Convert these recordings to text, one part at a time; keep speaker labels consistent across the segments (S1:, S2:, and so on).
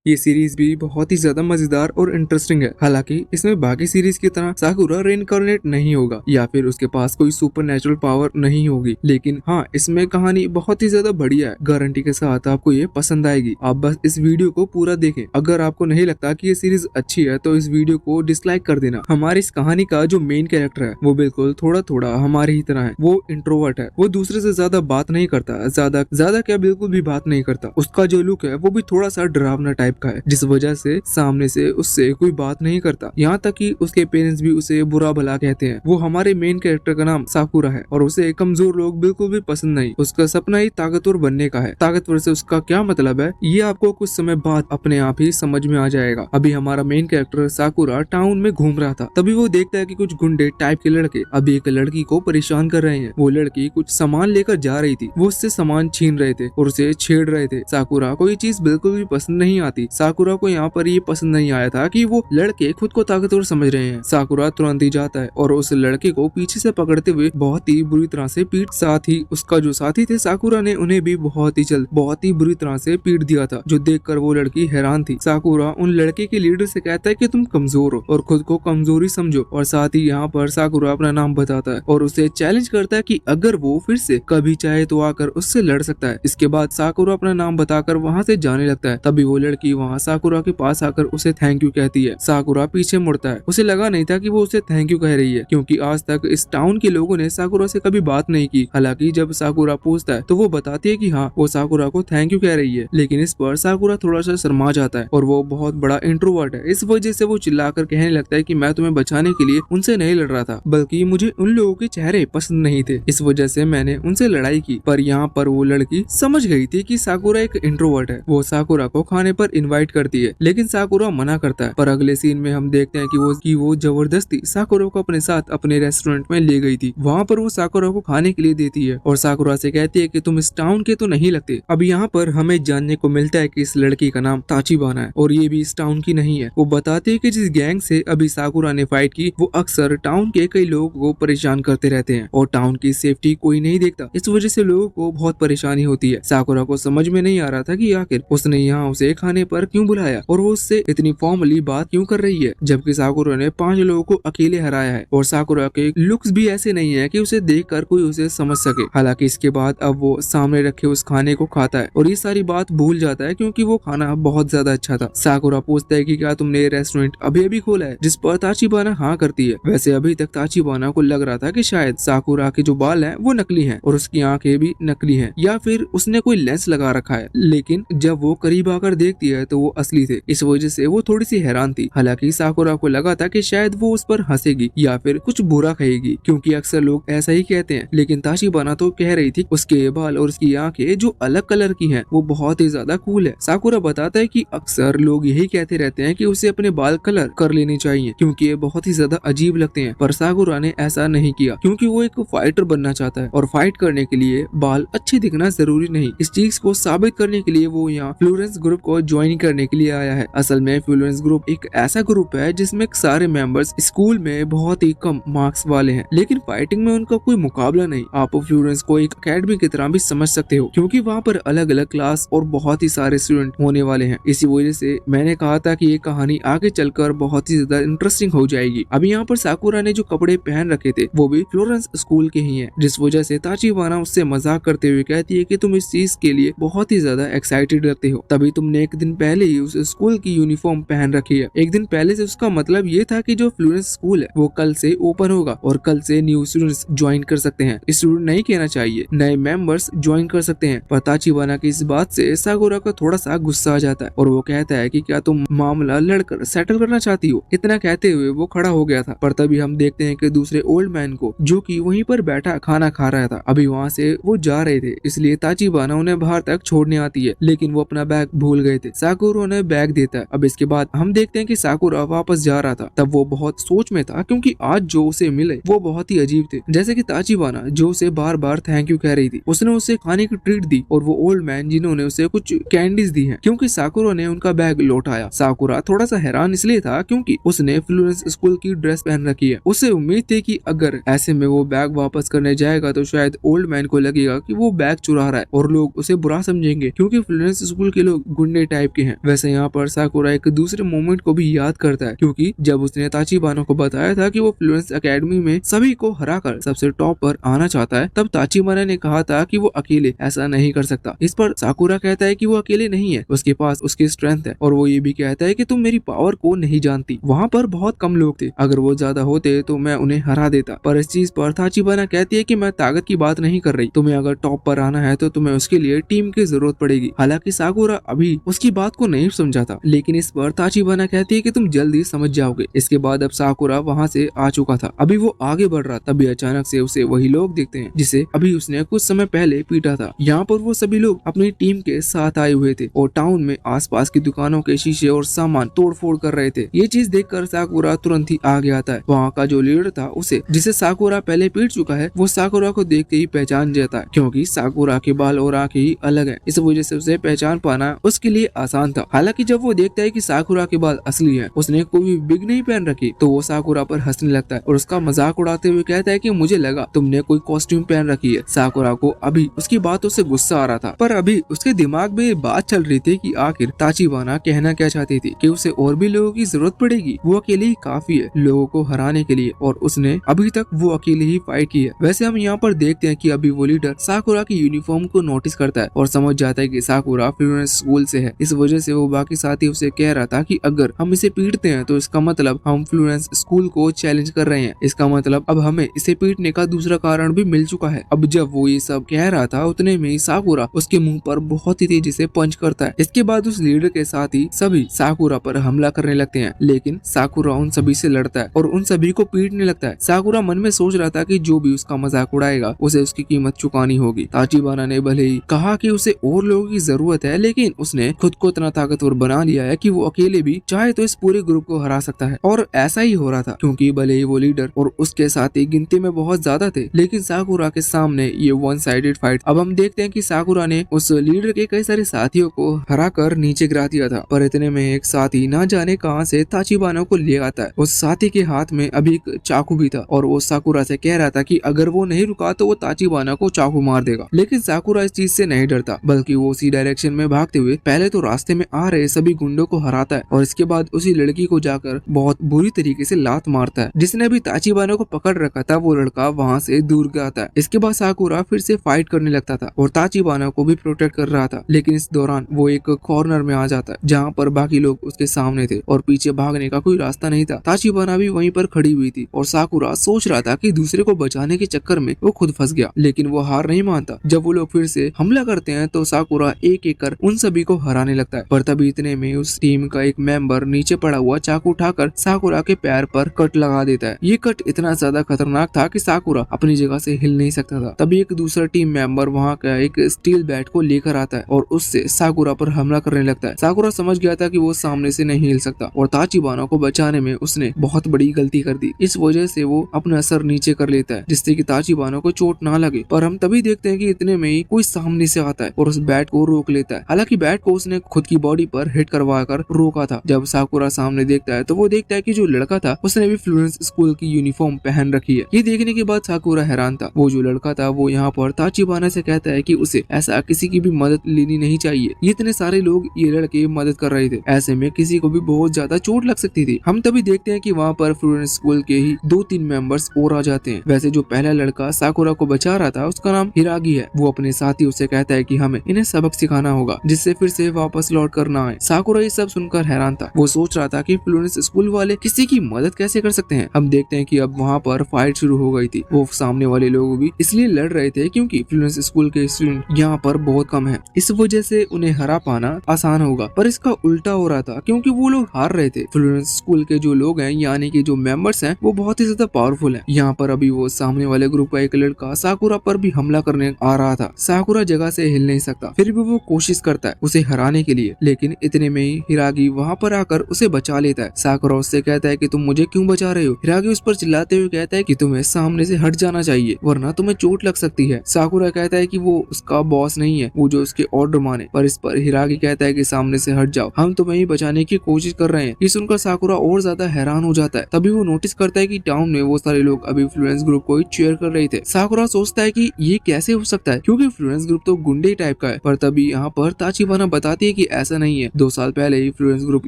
S1: ये सीरीज भी बहुत ही ज्यादा मजेदार और इंटरेस्टिंग है। हालांकि इसमें बाकी सीरीज की तरह साकुरा रेनकार्नेट नहीं होगा या फिर उसके पास कोई सुपर नेचुरल पावर नहीं होगी, लेकिन हाँ, इसमें कहानी बहुत ही ज्यादा बढ़िया है। गारंटी के साथ आपको ये पसंद आएगी। आप बस इस वीडियो को पूरा देखें। अगर आपको नहीं लगता कि ये सीरीज अच्छी है तो इस वीडियो को डिसलाइक कर देना। हमारी इस कहानी का जो मेन कैरेक्टर है वो बिल्कुल थोड़ा थोड़ा हमारे ही तरह है। वो इंट्रोवर्ट है। वो दूसरे से ज्यादा बात नहीं करता, ज्यादा ज्यादा क्या बिल्कुल भी बात नहीं करता। उसका जो लुक है वो भी थोड़ा सा डरावना टाइप का है, जिस वजह से सामने से उससे कोई बात नहीं करता। यहाँ तक कि उसके पेरेंट्स भी उसे बुरा भला कहते हैं। वो हमारे मेन कैरेक्टर का नाम साकुरा है और उसे कमजोर लोग बिल्कुल भी पसंद नहीं। उसका सपना ही ताकतवर बनने का है। ताकतवर से उसका क्या मतलब है ये आपको कुछ समय बाद अपने आप ही समझ में आ जाएगा। अभी हमारा मेन कैरेक्टर साकुरा टाउन में घूम रहा था, तभी वो देखता है कि कुछ गुंडे टाइप के लड़के अभी एक लड़की को परेशान कर रहे हैं। वो लड़की कुछ सामान लेकर जा रही थी। वो उससे सामान छीन रहे थे और उसे छेड़ रहे थे। साकुरा को ये चीज बिल्कुल भी पसंद नहीं आती। साकुरा को यहाँ पर ये पसंद नहीं आया था कि वो लड़के खुद को ताकतवर समझ रहे हैं। साकुरा तुरंत ही जाता है और उस लड़के को पीछे से पकड़ते हुए बहुत ही बुरी तरह से पीट। साथ ही उसका जो साथी थे साकुरा ने उन्हें भी बहुत ही बुरी तरह से पीट दिया था, जो देखकर वो लड़की हैरान थी। साकुरा उन लड़के के लीडर से कहता है कि तुम कमजोर हो और खुद को कमजोरी समझो। और साथ ही यहाँ पर साकुरा अपना नाम बताता है और उसे चैलेंज करता है कि अगर वो फिर से कभी चाहे तो आकर उससे लड़ सकता है। इसके बाद साकुरा अपना नाम बताकर वहाँ से जाने लगता है। तभी वो लड़की वहाँ साकुरा के पास आकर उसे थैंक यू कहती है। साकुरा पीछे मुड़ता है। उसे लगा नहीं था कि वो उसे थैंक यू कह रही है, क्योंकि आज तक इस टाउन के लोगों ने साकुरा से कभी बात नहीं की। हालांकि जब साकुरा पूछता है तो वो बताती है कि हाँ, वो साकुरा को थैंक यू कह रही है, लेकिन इस पर साकुरा थोड़ा सा शर्मा जाता है और वो बहुत बड़ा इंट्रोवर्ट है। इस वजह से वो चिल्लाकर कहने लगता है कि मैं तुम्हें बचाने के लिए उनसे नहीं लड़ रहा था, बल्कि मुझे उन लोगों के चेहरे पसंद नहीं थे, इस वजह से मैंने उनसे लड़ाई की। पर यहाँ पर वो लड़की समझ गई थी कि साकुरा एक इंट्रोवर्ट है। वो साकुरा को खाने पर इनवाइट करती है, लेकिन साकुरा मना करता है। पर अगले सीन में हम देखते हैं कि वो जबरदस्ती साकुरा को अपने साथ अपने रेस्टोरेंट में ले गई थी। वहाँ पर वो साकुरा को खाने के लिए देती है और साकुरा से कहती है कि तुम इस टाउन के तो नहीं लगते। अब यहाँ पर हमें जानने को मिलता है कि इस लड़की का नाम ताचिबाना है और ये भी इस टाउन की नहीं है। वो बताती है कि जिस गैंग से अभी साकुरा ने फाइट की वो अक्सर टाउन के कई लोगों को परेशान करते रहते हैं और टाउन की सेफ्टी कोई नहीं देखता। इस वजह से लोगों को बहुत परेशानी होती है। साकुरा को समझ में नहीं आ रहा था कि आखिर उसने यहाँ उसे खाने पर क्यों बुलाया और वो उससे इतनी फॉर्मली बात क्यों कर रही है, जबकि साकुरा ने 5 लोगों को अकेले हराया है और साकुरा के लुक्स भी ऐसे नहीं है कि उसे देखकर कोई उसे समझ सके। हालांकि इसके बाद अब वो सामने रखे उस खाने को खाता है और ये सारी बात भूल जाता है, क्योंकि वो खाना बहुत ज्यादा अच्छा था। साकुरा पूछता है कि क्या तुमने ये रेस्टोरेंट अभी अभी खोला है, जिस पर ताचिबाना हाँ करती है। वैसे अभी तक ताचिबाना को लग रहा था कि शायद साकुरा के जो बाल हैं वो नकली हैं और उसकी आंखें भी नकली हैं, या फिर उसने कोई लेंस लगा रखा है, लेकिन जब वो करीब आकर देखती है तो वो असली थे। इस वजह से वो थोड़ी सी हैरान थी। हालांकि साकुरा को लगा था कि शायद वो उस पर हंसेगी या फिर कुछ बुरा कहेगी, क्योंकि अक्सर लोग ऐसा ही कहते हैं, लेकिन ताचिबाना तो कह रही थी उसके बाल और उसकी आंखें जो अलग कलर की हैं वो बहुत ही ज्यादा कूल है। साकुरा बताता है कि अक्सर लोग यही कहते रहते हैं कि उसे अपने बाल कलर कर लेने चाहिए क्योंकि ये बहुत ही ज्यादा अजीब लगते हैं, पर साकुरा ने ऐसा नहीं किया क्योंकि वो एक फाइटर बनना चाहता है और फाइट करने के लिए बाल अच्छे दिखना जरूरी नहीं। इस चीज को साबित करने के लिए वो यहाँ फ्लोरेंस ग्रुप को ज्वाइन करने के लिए आया है। असल में फ्लोरेंस ग्रुप एक ऐसा ग्रुप है जिसमें सारे मेंबर्स स्कूल में बहुत ही कम मार्क्स वाले हैं, लेकिन फाइटिंग में उनका कोई मुकाबला नहीं। आप फ्लोरेंस को एक अकेडमी की तरह भी समझ सकते हो, क्योंकि वहाँ पर अलग अलग क्लास और बहुत ही सारे स्टूडेंट होने वाले हैं। इसी वजह से मैंने कहा था कि ये कहानी आगे चलकर बहुत ही ज्यादा इंटरेस्टिंग हो जाएगी। अभी यहाँ पर साकुरा ने जो कपड़े पहन रखे थे वो भी फ्लोरेंस स्कूल के ही हैं, जिस वजह से ताचिबाना उससे मजाक करते हुए कहती है कि तुम इस चीज के लिए बहुत ही ज्यादा एक्साइटेड लगते हो, तभी तुमने एक दिन पहले ही उस स्कूल की यूनिफॉर्म पहन रखी है। एक दिन पहले से उसका मतलब ये था कि जो फ्लोरेंस स्कूल है वो कल से ओपन होगा और कल से न्यू स्टूडेंट्स ज्वाइन कर सकते हैं। स्टूडेंट नहीं कहना चाहिए, नए मेंबर्स ज्वाइन कर सकते हैं। पर ताचिबाना की इस बात से साकुरा का थोड़ा सा गुस्सा आ जाता है और वो कहता है कि क्या तुम मामला लड़कर सेटल करना चाहती हो। इतना कहते हुए वो खड़ा हो गया था, पर तभी हम देखते हैं कि दूसरे ओल्ड मैन को, जो कि वहीं पर बैठा खाना खा रहा था, अभी वहाँ से वो जा रहे थे, इसलिए ताचिबाना उन्हें बाहर तक छोड़ने आती है, लेकिन वो अपना बैग भूल गए थे। साकुरा उन्हें बैग देता है। अब इसके बाद हम देखते हैं कि साकुरा वापस जा रहा था, तब वो बहुत सोच में था क्योंकि आज जो उसे मिले वो बहुत ही अजीब थे। जैसे कि ताचिबाना जो उसे बार बार थैंक यू कह रही थी, उसने उसे खाने की ट्रीट दी और वो ओल्ड मैन जिन्होंने उसे कुछ कैंडीज दी हैं, क्योंकि साकुरा ने उनका बैग लौटाया। साकुरा थोड़ा सा हैरान इसलिए था क्योंकि उसने फ्लोरेंस स्कूल की ड्रेस पहन रखी है। उसे उम्मीद थी कि अगर ऐसे में वो बैग वापस करने जाएगा तो शायद ओल्ड मैन को लगेगा कि वो बैग चुरा रहा है और लोग उसे बुरा समझेंगे, क्योंकि फ्लोरेंस स्कूल के लोग गुंडे टाइप के हैं। वैसे यहाँ पर साकुरा एक दूसरे मोमेंट को भी याद करता है, क्योंकि जब उसने ताचिबाना को बताया था कि वो फ्लुएंस एकेडमी में सभी को हराकर सबसे टॉप पर आना चाहता है, तब ताचिबाना ने कहा था कि वो अकेले ऐसा नहीं कर सकता। इस पर साकुरा कहता है कि वो अकेले नहीं है, उसके पास उसकी स्ट्रेंथ है, और वो ये भी कहता है कि तुम मेरी पावर को नहीं जानती। वहाँ पर बहुत कम लोग थे, अगर वो ज्यादा होते तो मैं उन्हें हरा देता। पर इस चीज पर ताचिबाना कहती है कि मैं ताकत की बात नहीं कर रही, तुम्हें अगर टॉप पर आना है तो तुम्हें उसके लिए टीम की जरूरत पड़ेगी। हालांकि साकुरा अभी उसकी बात को नहीं समझाता, लेकिन इस पर ताचिबाना कहती है कि तुम जल्दी समझ जाओगे। इसके बाद अब साकुरा वहाँ से आ चुका था, अभी वो आगे बढ़ रहा, तभी अचानक से उसे वही लोग दिखते हैं जिसे अभी उसने कुछ समय पहले पीटा था। यहाँ पर वो सभी लोग अपनी टीम के साथ आए हुए थे और टाउन में आसपास की दुकानों के शीशे और सामान तोड़फोड़ कर रहे थे। ये चीज देखकर साकुरा तुरंत ही आगे आता है। वहाँ का जो लीडर था उसे जिसे साकुरा पहले पीट चुका है, वो साकुरा को देखते ही पहचान जाता है, क्योंकि साकुरा के बाल और आंखें ही अलग है। इस वजह से उसे पहचान पाना उसके लिए आसान था। हालांकि जब वो देखता है कि साकुरा के बाल असली है, उसने कोई बिग नहीं पहन रखी, तो वो साकुरा पर हंसने लगता है और उसका मजाक उड़ाते हुए कहता है कि मुझे लगा तुमने कोई कॉस्ट्यूम पहन रखी है। साकुरा को अभी उसकी बातों से गुस्सा आ रहा था, पर अभी उसके दिमाग में ये बात चल रही थी कि आखिर ताचिबाना कहना क्या चाहती थी, कि उसे और भी लोगों की जरूरत पड़ेगी, वो अकेले ही काफी है लोगों को हराने के लिए, और उसने अभी तक वो अकेले ही फाइट की है। वैसे हम यहाँ पर देखते हैं कि अभी वो लीडर साकुरा की यूनिफॉर्म को नोटिस करता है और समझ जाता है कि साकुरा फ्लुएंस स्कूल से है। इस वजह से वो बाकी साथी उसे कह रहा था कि अगर हम इसे पीटते हैं तो इसका मतलब हम फ्लुएंस स्कूल को चैलेंज कर रहे हैं, इसका मतलब अब हमें इसे पीटने का दूसरा कारण भी मिल चुका है। अब जब वो ये सब कह रहा था, उतने में साकुरा उसके मुंह पर बहुत ही तेजी से पंच करता है। इसके बाद उस लीडर के साथ ही सभी साकुरा पर हमला करने लगते हैं, लेकिन साकुरा उन सभी से लड़ता है और उन सभी को पीटने लगता है। साकुरा मन में सोच रहा था कि जो भी उसका मजाक उड़ाएगा उसे उसकी कीमत चुकानी होगी। ताचिबाना ने भले ही कहा कि उसे और लोगों की जरूरत है, लेकिन उसने खुद को इतना ताकतवर बना लिया है कि वो अकेले भी चाहे तो इस पूरे ग्रुप को हरा सकता है। और ऐसा ही हो रहा था, क्योंकि भले ही वो लीडर और उसके साथी गिनती में बहुत ज्यादा थे, लेकिन साकुरा के सामने ये वन साइडेड फाइट। अब हम देखते हैं कि साकुरा ने उस लीडर के कई सारे साथियों को हरा कर नीचे गिरा दिया था, पर इतने में एक साथी ना जाने कहां से ताचिबाना को ले आता है। उस साथी के हाथ में अभी एक चाकू भी था और वो साकुरा से कह रहा था कि अगर वो नहीं रुका तो वो ताचिबाना को चाकू मार देगा। लेकिन साकुरा इस चीज से नहीं डरता, बल्कि वो उसी डायरेक्शन में भागते हुए पहले तो रास्ते में आ रहे सभी गुंडों को हराता है और इसके बाद उसी लड़की को जाकर बहुत बुरी तरीके से लात मारता है। जिसने भी ताचिबाना को पकड़ रखा था वो लड़का वहाँ से दूर जाता है। इसके बाद साकुरा फिर से फाइट करने लगता था और ताचिबाना को भी प्रोटेक्ट कर रहा था, लेकिन इस दौरान वो एक कॉर्नर में आ जाता है जहाँ पर बाकी लोग उसके सामने थे और पीछे भागने का कोई रास्ता नहीं था। ताचिबाना भी वहीं पर खड़ी हुई थी और साकुरा सोच रहा था कि दूसरे को बचाने के चक्कर में वो खुद फंस गया, लेकिन वो हार नहीं मानता। जब वो लोग फिर से हमला करते हैं तो साकुरा एक एक कर उन सभी को हराने लगता है, पर तभी इतने में उस टीम का एक मेंबर नीचे पड़ा हुआ चाकू उठाकर साकुरा के पैर पर कट लगा देता है। ये कट इतना ज्यादा खतरनाक था कि साकुरा अपनी जगह से हिल नहीं सकता था। तभी एक दूसरा टीम मेंबर वहाँ का एक स्टील बैट को लेकर आता है और उससे साकुरा पर हमला करने लगता है। साकुरा समझ गया था कि वो सामने से नहीं हिल सकता और ताचिबाना को बचाने में उसने बहुत बड़ी गलती कर दी। इस वजह से वो अपना सर नीचे कर लेता है जिससे कि ताचिबाना को चोट ना लगे, पर हम तभी देखते हैं कि इतने में ही कोई सामने से आता है और उस बैट को रोक लेता है। हालांकि बैट को उसने खुद की बॉडी पर हिट करवा कर रोका था। जब साकुरा सामने देखता है तो वो देखता है कि जो लड़का था उसने भी फ्लुएंस स्कूल की यूनिफॉर्म पहन रखी है। ये देखने के बाद साकुरा हैरान था। वो जो लड़का था वो यहाँ पर ताचिबाना से कहता है कि उसे ऐसा किसी की भी मदद लेनी नहीं चाहिए, ये इतने सारे लोग ये लड़के मदद कर रहे थे, ऐसे में किसी को भी बहुत ज्यादा चोट लग सकती थी। हम तभी देखते हैं कि वहाँ पर फ्लुएंस स्कूल के ही 2-3 मेंबर्स और आ जाते हैं। वैसे जो पहला लड़का साकुरा को बचा रहा था उसका नाम हिरागी है। वो अपने साथियों से कहता है कि हमें इन्हें सबक सिखाना होगा जिससे फिर से वापस लौट कर ना आए। साकुरा ये सब सुनकर हैरान था। वो सोच रहा था कि फ्लुएंस स्कूल वाले किसी की मदद कैसे कर सकते हैं। हम देखते हैं कि अब वहाँ पर फाइट शुरू हो गई थी। वो सामने वाले लोग भी इसलिए लड़ रहे थे क्योंकि फ्लुएंस स्कूल के स्टूडेंट यहाँ पर बहुत कम है, इस वजह से उन्हें हरा पाना आसान होगा। पर इसका उल्टा हो रहा था क्योंकि वो लोग हार रहे थे। फ्लुएंस स्कूल के जो लोग हैं यानी कि जो मेंबर्स हैं वो बहुत ही ज्यादा पावरफुल हैं। यहाँ पर अभी वो सामने वाले ग्रुप का एक लड़का साकुरा पर भी हमला करने आ रहा था। साकुरा जगह से हिल नहीं सकता, फिर भी वो कोशिश करता है उसे हराने के लिए, लेकिन इतने में ही हिरागी वहाँ पर आकर उसे बचा लेता है। साकुरा उससे कहता है कि तुम मुझे क्यों बचा रहे हो। हिरागी उस पर चिल्लाते हुए कहता है कि तुम्हें सामने से हट जाना चाहिए वरना तुम्हें चोट लग सकती है। साकुरा कहता है कि वो उसका बॉस नहीं है, वो जो उसके ऑर्डर माने, पर इस पर हिरागी कहता है कि सामने से हट जाओ, हम तुम्हें ही बचाने की कोशिश कर रहे हैं। ये सुनकर साकुरा और ज्यादा हैरान हो जाता है। तभी वो नोटिस करता है कि टाउन में वो सारे लोग अभी फ्लुएंस ग्रुप को ही चीयर कर रहे थे। साकुरा सोचता है कि ये कैसे हो सकता है क्योंकि फ्लुएंस ग्रुप तो गुंडे टाइप का है, पर तभी यहाँ पर ताचिबाना बताती है कि ऐसा नहीं है, 2 साल पहले ही फ्लुएंस ग्रुप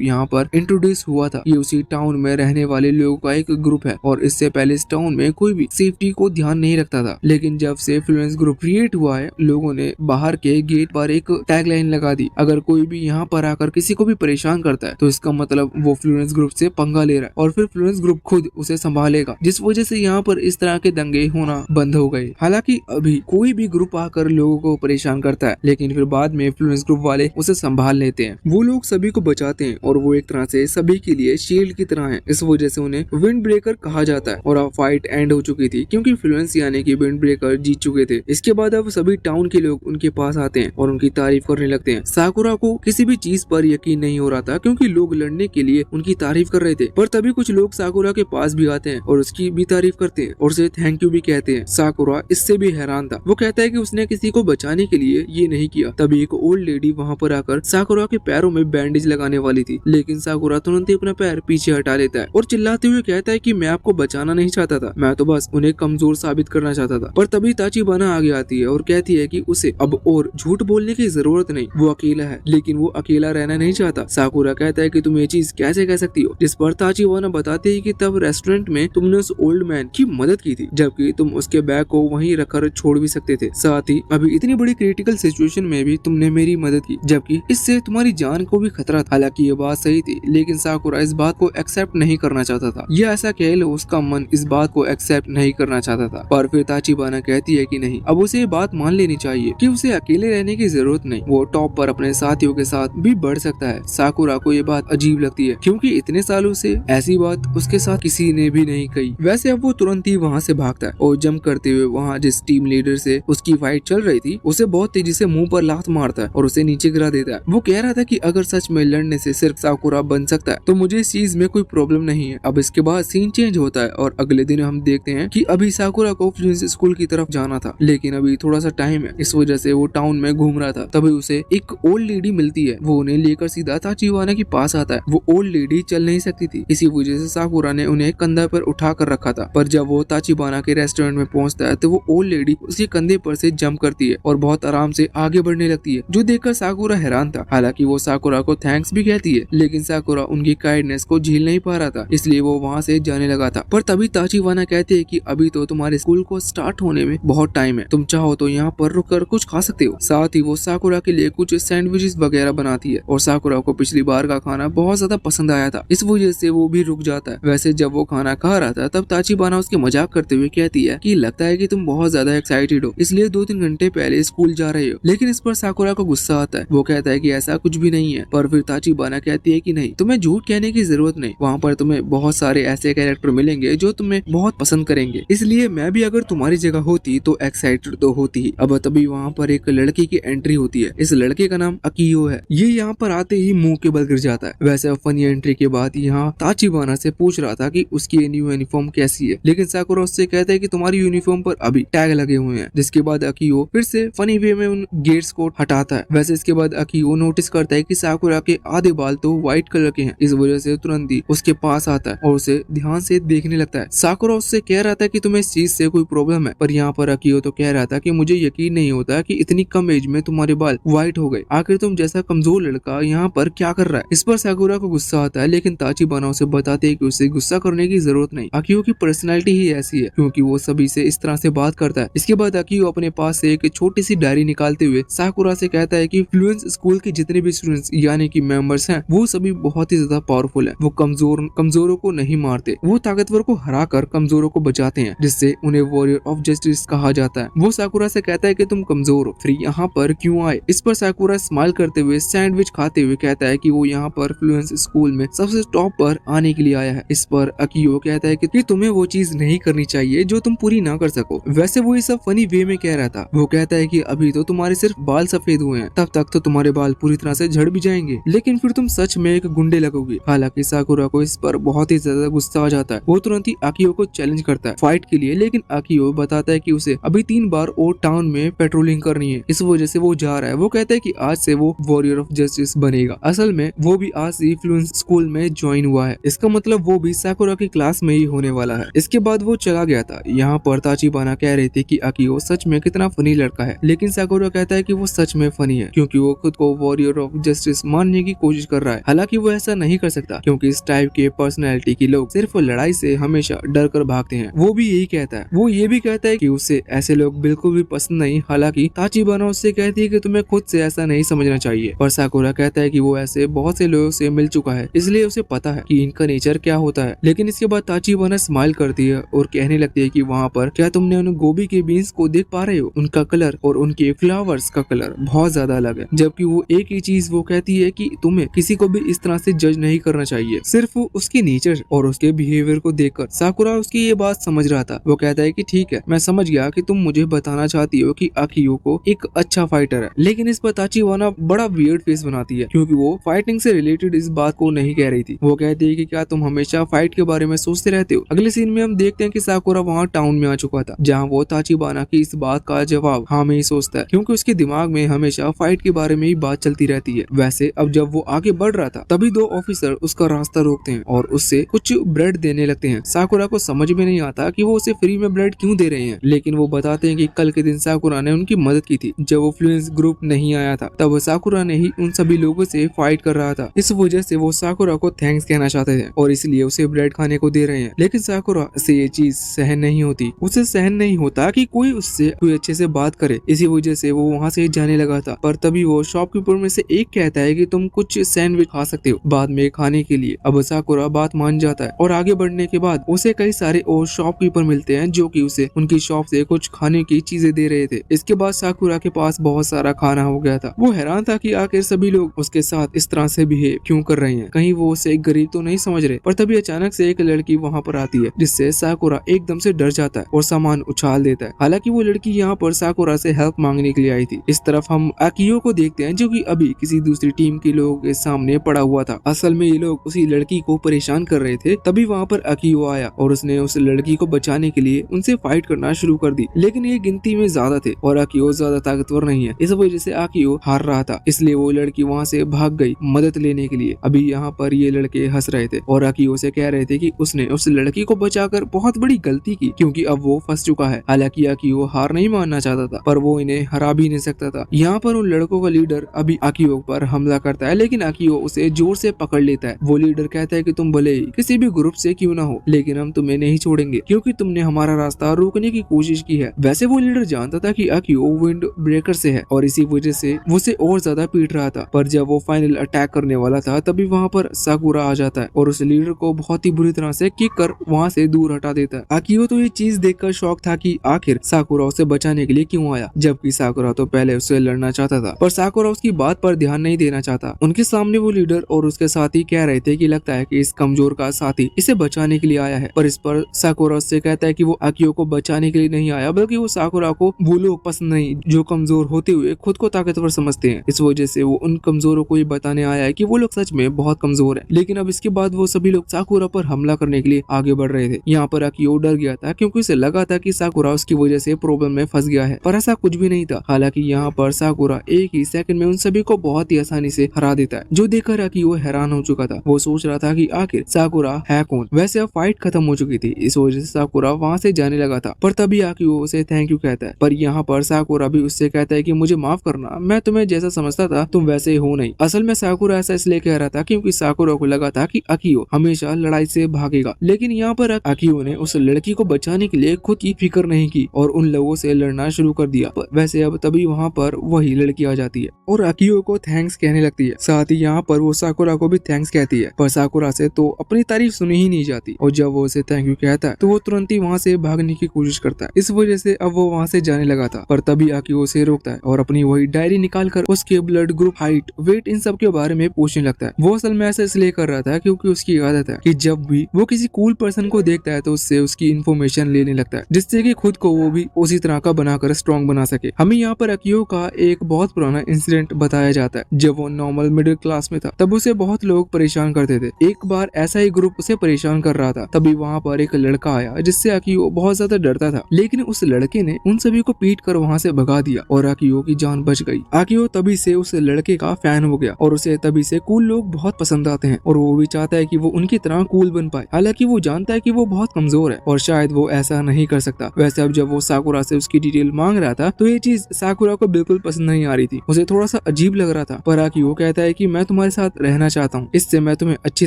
S1: यहाँ पर इंट्रोड्यूस हुआ था। ये उसी टाउन में रहने वाले लोगों का एक ग्रुप है और इससे पहले इस टाउन में कोई भी सेफ्टी को ध्यान नहीं रखता था। लेकिन जब से फ्लुएंस ग्रुप क्रिएट हुआ है, लोगों ने बाहर के गेट पर एक टैगलाइन लगा दी, अगर कोई भी यहाँ पर आकर किसी को भी परेशान करता है तो इसका मतलब वो फ्लुएंस ग्रुप से पंगा ले रहा है और फिर फ्लुएंस ग्रुप खुद उसे संभालेगा, जिस वजह से यहाँ पर इस तरह के दंगे होना बंद हो गए। हालांकि अभी कोई भी ग्रुप आकर लोगों को परेशान करता है, लेकिन फिर बाद में फ्लुएंस ग्रुप वाले उसे संभाल लेते हैं। वो लोग सभी को बचाते हैं और वो एक तरह से सभी के लिए शील्ड की तरह है। इस वजह से उन्हें विंड ब्रेकर कहा जाता है। और अब फाइट एंड हो चुकी थी क्योंकि फ्लुएंस यानी कि विंड ब्रेकर जीत चुके थे। इसके बाद अब सभी टाउन के लोग उनके पास आते हैं और उनकी तारीफ करने लगते हैं। साकुरा को किसी भी चीज पर यकीन नहीं हो रहा था क्योंकि लोग लड़ने के लिए उनकी तारीफ कर रहे थे, पर तभी कुछ लोग साकुरा के पास भी आते हैं और उसकी भी तारीफ करते हैं और उसे थैंक यू भी कहते हैं। साकुरा इससे भी हैरान था। वो कहता है कि उसने किसी को बचाने के लिए ये नहीं किया। तभी एक ओल्ड लेडी वहाँ पर आकर साकुरा के पैरों में बैंडेज लगाने वाली थी, लेकिन साकुरा तुरंत ही अपना पैर पीछे हटा लेता है और चिल्लाते हुए कहता है कि मैं आपको बचाना नहीं चाहता था, मैं तो बस उन्हें कमजोर साबित करना चाहता था। पर तभी ताचिबाना आगे आती है और कहती है कि उसे अब और झूठ बोलने की जरूरत नहीं, वो अकेला है, लेकिन वो अकेला रहना नहीं चाहता। साकुरा कहता है कि तुम ये चीज कैसे कह सकती हो, जिस पर ताचिबाना बताती है कि तब रेस्टोरेंट में तुमने उस ओल्ड मैन की मदद की थी, जबकि तुम उसके बैग को वहीं रखकर छोड़ भी सकते थे। साथ ही अभी इतनी बड़ी क्रिटिकल सिचुएशन में भी तुमने मेरी मदद की, जबकि इससे तुम्हारी जान को भी खतरा था। हालांकि ये बात सही थी, लेकिन साकुरा इस बात को एक्सेप्ट नहीं करना चाहता था। ये ऐसा कह लो, उसका मन इस बात को एक्सेप्ट नहीं करना चाहता था। पर फिर ताचिबाना कहती है कि नहीं, अब उसे ये बात मान लेनी चाहिए कि उसे अकेले रहने की जरूरत नहीं, वो टॉप पर अपने साथियों के साथ भी बढ़ सकता है। साकुरा को ये बात अजीब लगती है क्योंकि इतने सालों से ऐसी बात उसके साथ किसी ने भी नहीं कही। वैसे अब वो तुरंत ही वहाँ से भागता है और जंप करते हुए वहाँ जिस टीम लीडर से उसकी फाइट चल रही थी उसे बहुत तेजी से मुंह पर लात मारता है और उसे नीचे गिरा देता है। वो कह रहा था कि अगर सच में लड़ने से सिर्फ साकुरा बन सकता है तो मुझे इस चीज में कोई प्रॉब्लम नहीं है। अब इसके बाद सीन चेंज होता है और अगले दिन हम देखते हैं कि अभी साकुरा को फ्लुएंस स्कूल की तरफ जाना था, लेकिन अभी थोड़ा सा टाइम है, इस वजह से वो टाउन में घूम रहा था। तभी उसे एक ओल्ड लेडी मिलती है, वो उन्हें लेकर सीधा ताचिबाना के पास आता है। वो ओल्ड लेडी चल नहीं सकती थी, इसी वजह से साकुरा ने उन्हें कंधा पर उठा कर रखा था। पर जब वो ताचिबाना के रेस्टोरेंट में पहुंचता है तो वो ओल्ड लेडी उसके कंधे पर से जंप करती है और बहुत आराम से आगे बढ़ने लगती है, जो देखकर साकुरा हैरान था। हालांकि वो साकुरा को थैंक्स भी कहती है, लेकिन साकुरा उनकी काइंडनेस को झेल नहीं पा रहा था, इसलिए वो वहाँ से जाने लगा था। पर तभी ताचिबाना कहते हैं कि अभी तो तुम्हारे स्कूल को स्टार्ट होने में बहुत टाइम है, तुम चाहो तो यहाँ पर रुककर कुछ खा सकते हो। साथ ही वो साकुरा के लिए कुछ सैंडविचेस वगैरह बनाती है और साकुरा को पिछली बार का खाना बहुत ज्यादा पसंद आया था, इस वजह से वो भी रुक जाता है। वैसे जब वो खाना खा रहा था तब ताचिबाना उसके मजाक करते हुए कहती है कि लगता है कि तुम बहुत ज्यादा एक्साइटेड हो, इसलिए 2-3 घंटे पहले स्कूल जा रहे हो। लेकिन इस पर साकुरा को गुस्सा आता है, वो कहता है कि ऐसा कुछ भी नहीं है। पर फिर ताचिबाना कहती है कि नहीं, तुम्हें झूठ कहने की जरूरत नहीं, वहाँ पर तुम्हें बहुत सारे ऐसे कैरेक्टर मिलेंगे जो तुम्हें बहुत पसंद करेंगे, इसलिए मैं भी अगर तुम्हारी जगह होती तो एक्साइटेड तो होती ही। अब तभी वहाँ पर एक लड़की की एंट्री होती है, इस लड़के का नाम अकियो है। ये यहाँ पर आते ही मुंह के बल गिर जाता है। वैसे फनी एंट्री के बाद यहाँ ताचिबाना से पूछ रहा था कि उसकी न्यू यूनिफॉर्म कैसी है, लेकिन साकुरा उससे कहता है कि तुम्हारी यूनिफॉर्म पर अभी टैग लगे हुए हैं। जिसके बाद अकियो फिर से फनी वे में उन गेट्स को हटाता है। वैसे इसके बाद अकियो नोटिस करता है कि साकुरा के आधे बाल तो व्हाइट कलर के हैं, इस वजह से तुरंत ही उसके पास आता है और उसे ध्यान से देखने लगता है। साकुरा उससे कह रहा था कि तुम्हें इस चीज से कोई प्रॉब्लम है, पर यहाँ पर अकियो तो कह रहा था कि मुझे यकीन नहीं होता कि इतनी कम एज में तुम्हारे बाल व्हाइट हो गए, आखिर तुम जैसा कमजोर लड़का यहाँ पर क्या कर रहा है। इस पर साकुरा को गुस्सा आता है, लेकिन ताचिबाना उसे बताते है कि उसे गुस्सा करने की जरूरत नहीं, अकियो की पर्सनैलिटी ही ऐसी है क्योंकि वो सभी से इस तरह से बात करता है। इसके बाद अकियो अपने पास से एक छोटी सी डायरी निकालते हुए साकुरा से कहता है कि फ्लुएंस स्कूल के जितने भी स्टूडेंट्स यानी कि मेंबर्स हैं वो सभी बहुत ही ज्यादा पावरफुल है। वो कमजोरों को नहीं मारते, वो ताकतवर को हराकर कमजोरों को बचाते हैं, जिससे उन्हें वॉरियर ऑफ जस्टिस कहा जाता है। वो साकुरा से कहता है कि तुम कमजोर हो, फिर यहाँ पर क्यों आए। इस पर साकुरा स्माइल करते हुए सैंडविच खाते हुए कहता है कि वो यहाँ पर फ्लुएंस स्कूल में सबसे टॉप पर आने के लिए आया है। इस पर अकियो कहता है कि तुम्हें वो चीज नहीं करनी चाहिए जो तुम पूरी ना कर सको। वैसे वो ये सब फनी वे में कह रहा था। वो कहता है कि अभी तो तुम्हारे सिर्फ बाल सफेद हुए हैं, तब तक तो तुम्हारे बाल पूरी तरह से झड़ भी जाएंगे, लेकिन फिर तुम सच में एक गुंडे लगोगे। हालांकि साकुरा को इस पर बहुत ही ज्यादा गुस्सा आ जाता है। वो तुरंत ही अकियो को चैलेंज करता है फाइट के लिए, लेकिन अकियो बताता है कि उसे अभी 3 बार और टाउन में पेट्रोलिंग करनी है, इस वजह से वो जा रहा है। वो कहता है कि आज से वो वॉरियर ऑफ जस्टिस बनेगा। असल में वो भी आज से फ्लुएंस स्कूल में ज्वाइन हुआ है, इसका मतलब वो भी साकुरा की क्लास में ही होने वाला है। इसके बाद वो चला गया था। यहाँ पर ताचिबाना कह रही थी कि अकियो सच में कितना फनी लड़का है, लेकिन साकुरा कहता है कि वो सच में फनी है क्योंकि वो खुद को वॉरियर ऑफ जस्टिस मानने की कोशिश कर रहा है। हालांकि वो ऐसा नहीं कर सकता क्योंकि इस टाइप के पर्सनैलिटी के लोग सिर्फ लड़ाई से हमेशा डर कर भागते हैं। वो भी यही कहता है। वो ये भी कहता है कि उसे ऐसे लोग बिल्कुल भी पसंद नहीं। हालांकि ताचिबाना उससे कहती है कि तुम्हें खुद से ऐसा नहीं समझना चाहिए, पर साकुरा कहता है कि वो ऐसे बहुत से लोगों से मिल चुका है, इसलिए उसे पता है कि इनका नेचर क्या होता है। लेकिन इसके बाद ताचिबाना स्माइल करती है और कहने लगती है कि वहाँ पर क्या तुमने उन गोभी के बीन्स को देख पा रहे हो? उनका कलर और उनके फ्लावर्स का कलर बहुत ज्यादा अलग है। जबकि वो एक ही चीज वो कहती है कि तुम्हें किसी को भी इस तरह से जज नहीं करना चाहिए, सिर्फ उसकी नेचर और उसके बिहेवियर को देखकर। साकुरा उसकी ये बात समझ रहा था। वो कहता है कि ठीक है, मैं समझ गया कि तुम मुझे बताना चाहती हो कि आकियो को एक अच्छा फाइटर है। लेकिन इस पर ताचिबाना बड़ा वियर्ड फेस बनाती है क्योंकि वो फाइटिंग से रिलेटेड इस बात को नहीं कह रही थी। वो कहती है कि क्या तुम हमेशा फाइट के बारे में सोचते रहते हो? अगले सीन में हम देखते हैं कि साकुरा वहाँ टाउन में आ चुका था, जहाँ वो ताचिबाना की इस बात का जवाब हाँ में ही सोचता है क्योंकि उसके दिमाग में हमेशा फाइट के बारे में ही बात चलती रहती है। वैसे अब जब वो आगे बढ़ रहा था तभी दो ऑफिसर उसका रास्ता रोकते हैं और उससे कुछ ब्रेड देने लगते हैं। साकुरा को समझ में नहीं आता कि वो उसे फ्री में ब्रेड क्यों दे रहे हैं, लेकिन वो बताते हैं कि कल के दिन साकुरा ने उनकी मदद की थी जब वो फ्लुएंस ग्रुप नहीं आया था। तब साकुरा ने ही उन सभी लोगों से फाइट कर रहा था। इस वजह से वो साकुरा को थैंक्स कहना चाहते थे और इसलिए उसे ब्रेड खाने को दे रहे हैं। लेकिन साकुरा से ये चीज सहन नहीं होती। उसे सहन नहीं होता कि कोई उससे कोई अच्छे से बात करे। इसी वजह से वो वहाँ से जाने लगा था। पर तभी वो शॉपकीपर में से एक कहता है कि तुम कुछ सैंडविच खा सकते हो बाद में खाने के लिए। अब साकुरा बात मान जाता है और आगे बढ़ने के बाद उसे कई सारे और शॉपकीपर मिलते हैं जो कि उसे उनकी शॉप से कुछ खाने की चीजें दे रहे थे। इसके बाद साकुरा के पास बहुत सारा खाना हो गया था। वो हैरान था कि आखिर सभी लोग उसके साथ इस तरह से बिहेव क्यों कर रहे हैं, कहीं वो उसे गरीब तो नहीं समझ रहे। पर तभी अचानक से एक लड़की वहाँ पर आती है जिससे साकुरा एकदम से डर जाता है और सामान उछाल देता है। हालांकि वो लड़की यहाँ पर साकुरा से हेल्प मांगने के लिए आई थी। इस तरफ हम आकियो को देखते हैं जो कि अभी किसी दूसरी टीम के लोगों के सामने पड़ा हुआ था। असल में ये लोग उसी लड़की को परेशान कर रहे थे। तभी वहाँ पर आकियो आया और उसने उस लड़की को बचाने के लिए उनसे फाइट करना शुरू कर दी। लेकिन ये गिनती में ज्यादा थे और आकियो ज्यादा ताकतवर नहीं है। इस वजह से आकियो हार रहा था, इसलिए वो लड़की वहाँ से भाग गई मदद लेने के लिए। अभी यहाँ पर ये लड़के हंस रहे थे और आकियो से कह रहे थे कि उसने उस लड़की को बचाकर बहुत बड़ी गलती की क्योंकि अब वो फंस चुका है। हालांकि आकियो हार नहीं मानना चाहता था पर वो इन्हें हरा भी नहीं सकता था। यहाँ पर उन लड़कों का लीडर अभी आकियो पर हमला करता है लेकिन आकियो उसे जोर से पकड़ लेता है। वो लीडर कहता है कि तुम भले ही किसी भी ग्रुप से क्यों ना हो लेकिन हम तुम्हें नहीं छोड़ेंगे क्योंकि तुमने हमारा रास्ता रोकने की कोशिश की है। वैसे वो लीडर जानता था कि आकियो विंड ब्रेकर से है और इसी वजह से वो उसे और ज्यादा पीट रहा था। पर जब वो फाइनल अटैक करने वाला था तभी वहाँ पर साकुरा आ जाता है और उस लीडर को बहुत ही बुरी तरह से किक कर वहाँ से दूर हटा देता है। आकियो तो ये चीज देखकर शॉक था कि आखिर साकुरा उसे बचाने के लिए क्यों आया, जबकि साकुरा तो पहले उससे लड़ना चाहता था। पर साकुरा उसकी बात पर ध्यान नहीं देना चाहता। उनके सामने वो लीडर और उसके साथी कह रहे थे कि लगता है कि इस कमजोर का साथी इसे बचाने के लिए आया है। पर इस पर साकुरा उससे कहता है कि वो आकियो को बचाने के लिए नहीं आया बल्कि वो साकुरा को वो लोग पसंद नहीं जो कमजोर होते हुए खुद को ताकतवर समझते हैं। इस वजह से वो उन कमजोरों को ये बताने आया है कि वो लोग सच में बहुत कमजोर हैं। लेकिन अब इसके बाद वो सभी लोग साकुरा पर हमला करने के लिए आगे बढ़ रहे थे। यहाँ पर आकियो डर गया था क्योंकि उसे लगा था कि साकुरा उसकी वजह से प्रॉब्लम में फंस गया है, पर ऐसा कुछ भी नहीं था। हालांकि यहाँ पर साकुरा एक ही सेकंड में उन सभी को बहुत ही आसानी से हरा देता है, जो देखकर आकियो हैरान हो चुका था। वो सोच रहा था कि आखिर साकुरा है कौन। वैसे अब फाइट खत्म हो चुकी थी, इस वजह से साकुरा वहाँ से जाने लगा था। पर तभी आकियो उसे थैंक यू कहता है। पर यहाँ पर साकुरा भी उससे कहता है कि मुझे माफ करना, मैं तुम्हें जैसा समझता था तुम वैसे हो नहीं। असल में साकुरा ऐसा इसलिए कह रहा था क्योंकि साकुरा को लगा था कि आकियो हमेशा लड़ाई से भागेगा। लेकिन यहाँ पर आकियो ने उस लड़की को बचाने के लिए खुद की फिक्र नहीं की और उन लोगों से लड़ना शुरू कर दिया। वैसे अब तभी वहाँ पर वही लड़की आ जाती है और आकियो को थैंक्स कहने लगती है। साथ ही यहाँ पर वो साकुरा को भी थैंक्स कहती है, पर साकुरा से तो अपनी तारीफ सुनी ही नहीं जाती और जब वो उसे थैंक यू कहता है तो वो तुरंत ही वहाँ से भागने की कोशिश करता है। इस वजह से अब वो वहाँ से जाने लगा था। पर तभी आकियो उसे रोकता है और अपनी वही डायरी निकाल कर उसके ब्लड ग्रुप, हाइट, वेट इन सब के बारे में पूछने लगता है। वो असल में ऐसा इसलिए कर रहा था क्योंकि उसकी आदत है कि जब भी वो किसी कूल पर्सन को देखता है तो उससे उसकी इन्फॉर्मेशन लेने लगता है जिससे कि खुद को वो भी उसी तरह का बनाकर स्ट्रॉन्ग बना सके। हमें यहाँ पर आकियो का एक बहुत पुराना इंसिडेंट बताया जाता है। जब वो नॉर्मल मिडिल क्लास में था तब उसे बहुत लोग परेशान करते थे। एक बार ऐसा ही ग्रुप उसे परेशान कर रहा था। तभी वहाँ पर एक लड़का आया जिससे आकियो बहुत ज्यादा डरता था, लेकिन उस लड़के ने उन सभी को पीट कर वहाँ से भगा दिया और आकियो की जान बच गई। आकियो तभी से उस लड़के का फैन हो गया और उसे तभी से कूल लोग बहुत पसंद आते हैं और वो भी चाहता है कि वो उनकी तरह कूल बन पाए। हालांकि वो जानता है कि वो बहुत कमजोर है और शायद वो ऐसा नहीं कर सकता। वैसे अब जब वो साकुरा से उसकी डिटेल मांग रहा था तो ये चीज साकुरा को बिल्कुल पसंद नहीं आ रही थी। उसे थोड़ा सा अजीब लग रहा था, पर आकियो कहता है कि मैं तुम्हारे साथ रहना चाहता हूँ, इससे मैं तुम्हें अच्छी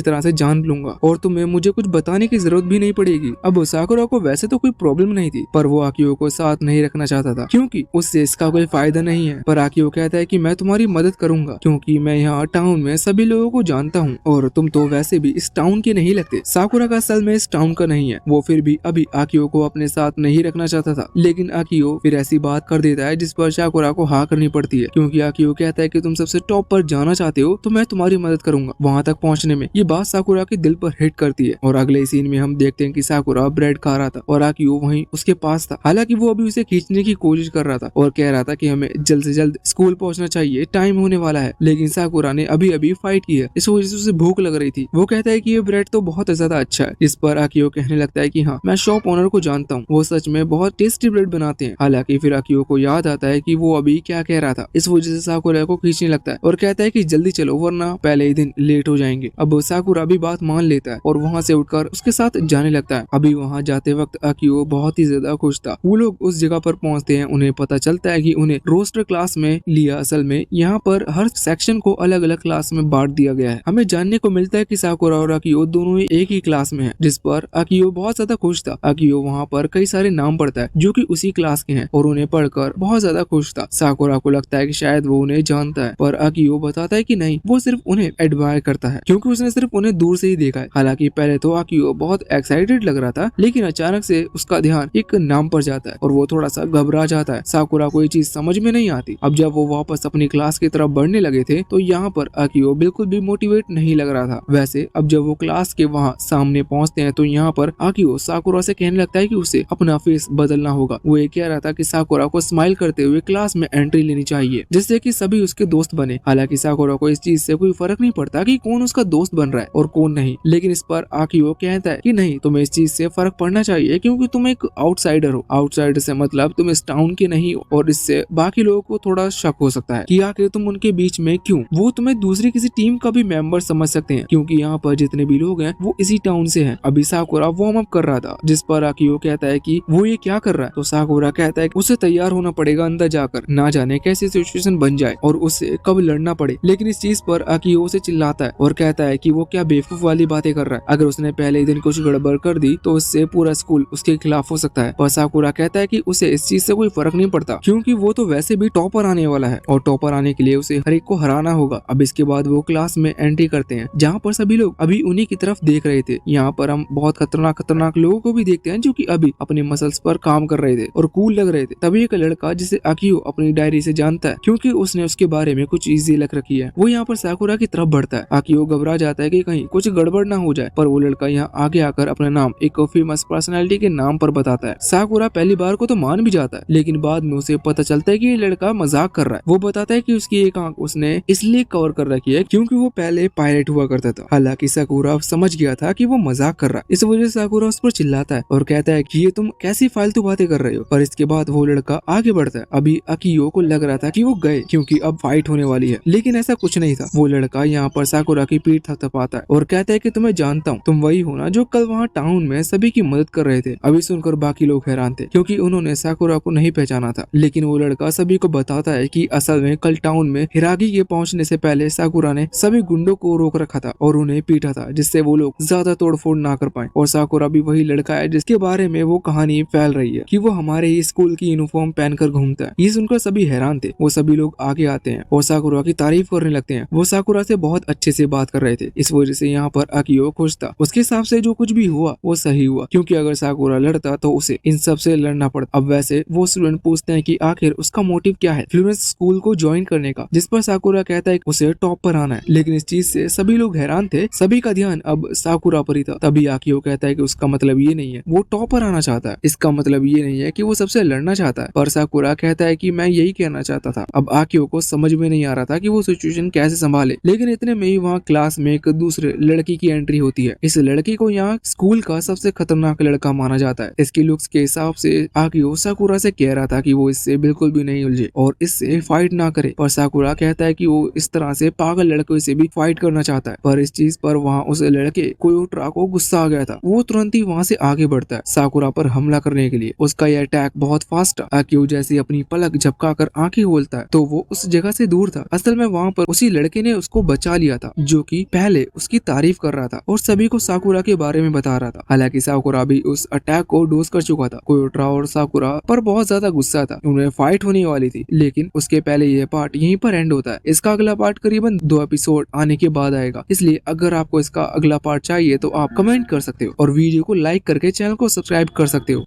S1: तरह से जान लूंगा और तुम्हें मुझे कुछ बताने की जरूरत भी नहीं पड़ेगी। अब साकुरा को वैसे तो कोई प्रॉब्लम नहीं थी, पर वो आकियो को साथ नहीं रखना चाहता था क्योंकि उससे इसका कोई फायदा नहीं है। पर आकियो कहता है कि मैं तुम्हारी मदद करूंगा क्योंकि मैं यहाँ टाउन में सभी लोगों को जानता हूँ और तुम तो वैसे भी इस टाउन के नहीं लगते। साकुरा का असल में इस टाउन का नहीं है, वो फिर भी अभी आकियो को अपने साथ नहीं रखना चाहता था, लेकिन आकियो फिर ऐसी बात कर देता है जिस पर साकुरा को हाँ करनी पड़ती है क्योंकि आकियो कहता है कि तुम सबसे टॉप पर जाना चाहते हो तो मैं तुम्हारी मदद करूंगा वहां तक पहुंचने में। ये बात साकुरा के दिल पर हिट करती है और अगले सीन में हम देखते हैं कि साकुरा ब्रेड खा रहा था और आकियो वहीं उसके पास था। हालांकि वो अभी उसे खींचने की कोशिश कर रहा था और कह रहा था कि हमें जल्द से जल्द स्कूल पहुंचना चाहिए, टाइम होने वाला है, लेकिन साकुरा ने अभी अभी फाइट की है, इस वजह से उसे भूख लग रही थी। वो कहता है कि ये ब्रेड तो बहुत ज्यादा अच्छा है, इस पर आकियो कहने लगता है कि हाँ मैं शॉप ओनर को जानता हूँ, वो सच में बहुत टेस्टी ब्रेड बनाते हैं। हालांकि फिर आकियो को याद आता है कि वो अभी क्या कह रहा था, इस वजह से साकुरा को खींचने लगता है और कहता है कि जल्दी चलो वरना पहले ही दिन लेट हो जाएंगे। अब साकुरा भी बात मान लेता है और वहाँ से उठकर उसके साथ जाने लगता है। अभी वहाँ जाते वक्त आकियो बहुत ही ज्यादा खुश था। वो लोग उस जगह पर पहुँचते हैं, उन्हें पता चलता है कि उन्हें रोस्टर क्लास में लिया। असल में यहाँ पर हर सेक्शन को अलग अलग क्लास में बांट दिया गया है। हमें जानने को मिलता है कि साकुरा और आकियो दोनों ही एक ही क्लास में है, जिस पर आकियो बहुत ज्यादा खुश था। आकियो वहाँ पर कई सारे नाम पढ़ता है जो कि उसी क्लास के हैं और उन्हें पढ़कर बहुत ज्यादा खुश था। साकुरा को लगता है कि शायद वो उन्हें जानता है, पर आकियो बताता है कि नहीं, वो सिर्फ उन्हें एडमायर करता है क्योंकि उसने सिर्फ उन्हें दूर से ही देखा है। हालांकि पहले तो आकियो बहुत एक्साइटेड लग रहा था, लेकिन अचानक से उसका ध्यान एक नाम पर जाता है और वो थोड़ा सा घबरा जाता है। साकुरा को ये चीज समझ में नहीं आती। अब जब वो वापस अपनी क्लास की तरफ बढ़ने लगे थे तो यहाँ पर आकियो बिल्कुल भी मोटिवेट नहीं लग रहा था। वैसे अब जब वो क्लास के वहाँ सामने पहुँचते हैं तो यहाँ पर आकियो साकुरा से कहने लगता है कि उसे अपना फेस बदलना होगा। वो ये कह रहा था कि साकुरा को स्माइल करते हुए क्लास में एंट्री लेनी चाहिए जिससे कि सभी उसके दोस्त बने। हालांकि साकुरा को इस चीज से कोई फर्क नहीं पड़ता कि कौन उसका दोस्त बन रहा है और कौन नहीं, लेकिन इस पर आकियो कहता है कि नहीं, तुम्हें इस चीज से फर्क पड़ना चाहिए क्योंकि तुम एक आउटसाइडर हो। आउटसाइडर से मतलब तुम इस टाउन के नहीं हो और इससे बाकी लोगों को थोड़ा शक हो सकता है कि आखिर तुम उनके बीच में क्यों। वो तुम्हें दूसरी किसी टीम का भी मेंबर समझ सकते हैं क्योंकि यहाँ पर जितने भी लोग हैं वो इसी टाउन से हैं। अभी साकुरा वार्म अप कर रहा था जिस पर आकियो कहता है कि वो ये क्या कर रहा है, तो साकुरा कहता है कि उसे तैयार होना पड़ेगा अंदर जाकर, ना जाने कैसी सिचुएशन बन जाए और उससे कब लड़ना पड़े। लेकिन इस चीज पर आकियो उसे चिल्लाता है और कहता है कि वो क्या बेवकूफ वाली बातें कर रहा है, अगर उसने पहले ही दिन कुछ गड़बड़ कर दी तो उससे पूरा स्कूल उसके खिलाफ हो सकता है। पर साकुरा कहता है कि उसे इस चीज से कोई फर्क नहीं पड़ता क्योंकि वो तो वैसे भी टॉपर आने वाला है और टॉपर आने के लिए उसे हर एक को हराना होगा। अब इसके बाद वो क्लास में एंट्री करते हैं जहाँ पर सभी लोग अभी उन्हीं की तरफ देख रहे थे। यहाँ पर हम बहुत खतरनाक लोगों को भी देखते हैं जो कि अभी अपने मसल्स पर काम कर रहे थे और कूल लग रहे थे। तभी एक लड़का जिसे आकियो अपनी डायरी से जानता है क्योंकि उसने उसके बारे में कुछ चीजें लिख रखी है, वो यहाँ पर साकुरा की तरफ बढ़ता है। आकियो घबरा जाता है कि कहीं कुछ गड़बड़ ना हो जाए, पर वो लड़का यहाँ आगे आकर अपना नाम एक फेमस पर्सनैलिटी के नाम पर बताता है। साकुरा पहली बार को तो मान भी जाता है, लेकिन बाद में उसे पता चलता है कि ये लड़का मजाक कर रहा है। वो बताता है कि उसकी एक आंख उसने इसलिए कवर कर रखी है क्योंकि वो पहले पायलट हुआ करता था। हालांकि साकुरा समझ गया था कि वो मजाक कर रहा है, इस वजह से साकुरा उस पर चिल्लाता है और कहता है कि ये तुम कैसी फालतू बातें कर रहे हो। पर इसके बाद वो लड़का आगे बढ़ता है। अभी आकियो को लग रहा था कि वो गए क्योंकि अब फाइट होने वाली है, लेकिन ऐसा कुछ नहीं था। वो लड़का यहाँ पर साकुरा की पीठ थपथपाता है और कहता है कि तुम्हें जानता हूँ, तुम वही हो ना जो कल वहाँ टाउन में सभी की मदद कर रहे थे। अभी सुनकर बाकी लोग हैरान थे क्योंकि उन्होंने साकुरा को नहीं पहचाना था, लेकिन वो लड़का सभी को बताता है कि असल में कल टाउन में हिरागी के पहुंचने से पहले साकुरा ने सभी गुंडों को रोक रखा था और उन्हें पीटा था जिससे वो लोग ज्यादा तोड़फोड़ ना कर पाए। और साकुरा भी वही लड़का है जिसके बारे में वो कहानी फैल रही है कि वो हमारे ही स्कूल की यूनिफॉर्म पहनकर घूमता है। ये सुनकर सभी हैरान थे। वो सभी लोग आगे आते हैं और साकुरा की तारीफ करने लगते हैं। वो साकुरा से बहुत अच्छे से बात कर रहे थे, इस वजह से यहाँ पर आकियो खुश था। उसके हिसाब से जो कुछ भी हुआ वो सही हुआ क्योंकि अगर साकुरा लड़ता तो उसे इन सब से लड़ना पड़ता। अब वैसे वो स्टूडेंट पूछते हैं कि आखिर उसका मोटिव क्या है फ्लोरेंस स्कूल को ज्वाइन करने का, जिस पर साकुरा कहता है उसे टॉप पर आना है। लेकिन इस चीज से सभी लोग हैरान थे, सभी का ध्यान अब साकुरा पर ही था। तभी आकियो कहता है कि उसका मतलब ये नहीं है वो टॉप पर आना चाहता है, इसका मतलब ये नहीं है कि वो सबसे लड़ना चाहता है। पर साकुरा कहता है कि मैं यही कहना चाहता था। अब आकियो को समझ में नहीं आ रहा था कि वो सिचुएशन कैसे संभाले, लेकिन इतने में ही वहाँ क्लास में एक दूसरे लड़की की एंट्री होती है। इस लड़की को यहाँ स्कूल का सबसे खतरनाक लड़का माना जाता है। इसकी लुक्स के हिसाब से आकियो साकुरा से कह रहा था कि वो इससे बिल्कुल भी नहीं उलझे और इससे फाइट ना करे, पर साकुरा कहता है कि वो इस तरह से पागल लड़कों से भी फाइट करना चाहता है। पर इस चीज पर वहाँ उस लड़के कोयोट्रा को गुस्सा आ गया था। वो तुरंत ही वहाँ से आगे बढ़ता है साकुरा पर हमला करने के लिए। उसका यह अटैक बहुत फास्ट है। आकियो जैसे अपनी पलक झपका कर आंखें खोलता है तो वो उस जगह से दूर था। असल में वहाँ पर उसी लड़के ने उसको बचा लिया था, जो कि पहले उसकी तारीफ कर रहा था और सभी को साकुरा के बारे में बता रहा था। हालांकि साकुरा भी उस अटैक को डोज कर चुका था। कोयोट्रा और साकुरा पर बहुत ज्यादा गुस्सा था, उन्हें फाइट होने वाली थी। लेकिन उसके पहले यह पार्ट यहीं पर एंड होता है। इसका अगला पार्ट करीबन 2 एपिसोड आने के बाद आएगा, इसलिए अगर आपको इसका अगला पार्ट चाहिए तो आप कमेंट कर सकते हो और वीडियो को लाइक करके चैनल को सब्सक्राइब कर सकते हो।